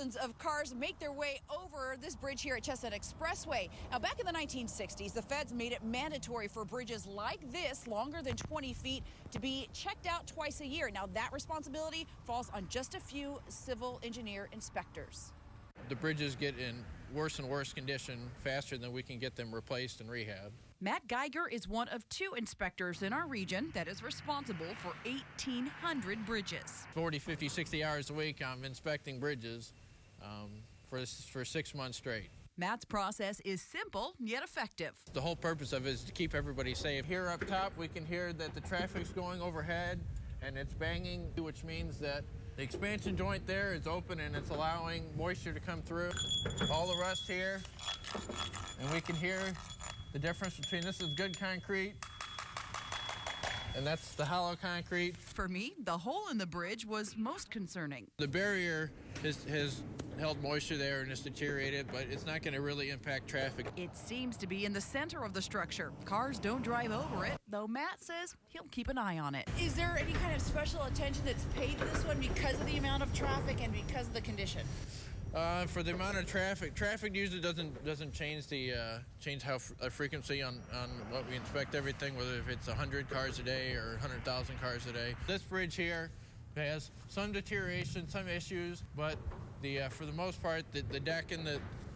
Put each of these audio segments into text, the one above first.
thousands of cars make their way over this bridge here at Chestnut Expressway. Now, back in the 1960s, the feds made it mandatory for bridges like this, longer than 20 feet, to be checked out twice a year. Now, that responsibility falls on just a few civil engineer inspectors. The bridges get in worse and worse condition faster than we can get them replaced and rehabbed. Matt Geiger is one of 2 inspectors in our region that is responsible for 1,800 bridges. 40, 50, 60 hours a week I'm inspecting bridges for 6 months straight. Matt's process is simple yet effective. The whole purpose of it is to keep everybody safe. Here up top we can hear that the traffic's going overhead and it's banging, which means that the expansion joint there is open and it's allowing moisture to come through. All the rust here, and we can hear the difference between this is good concrete and that's the hollow concrete. For me, the hole in the bridge was most concerning. The barrier has held moisture there and it's deteriorated, but it's not going to really impact traffic. It seems to be in the center of the structure. Cars don't drive over it, though Matt says he'll keep an eye on it. Is there any kind of special attention that's paid to this one because of the amount of traffic and because of the condition? For the amount of traffic usually doesn't change the frequency on what we inspect everything, whether if it's 100 cars a day or 100,000 cars a day. This bridge here has some deterioration, some issues, but for the most part, the deck and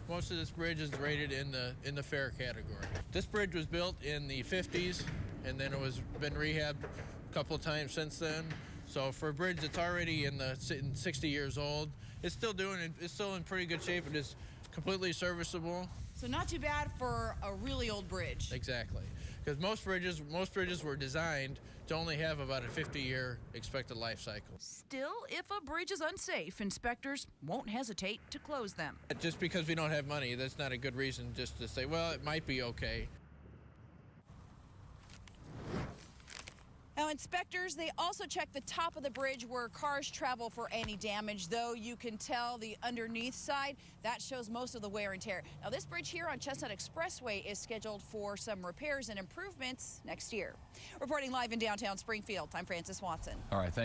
most of this bridge is rated in the fair category. This bridge was built in the 50s, and then it was been rehabbed a couple of times since then. So for a bridge that's already in 60 years old, it's still in pretty good shape. It is completely serviceable. So not too bad for a really old bridge. Exactly, because most bridges were designed to only have about a 50-year expected life cycle. Still, if a bridge is unsafe, inspectors won't hesitate to close them. Just because we don't have money, that's not a good reason just to say, well, it might be okay. Now, inspectors, they also check the top of the bridge where cars travel for any damage, though you can tell the underneath side, that shows most of the wear and tear. Now, this bridge here on Chestnut Expressway is scheduled for some repairs and improvements next year. Reporting live in downtown Springfield, I'm Frances Watson. All right, thank you.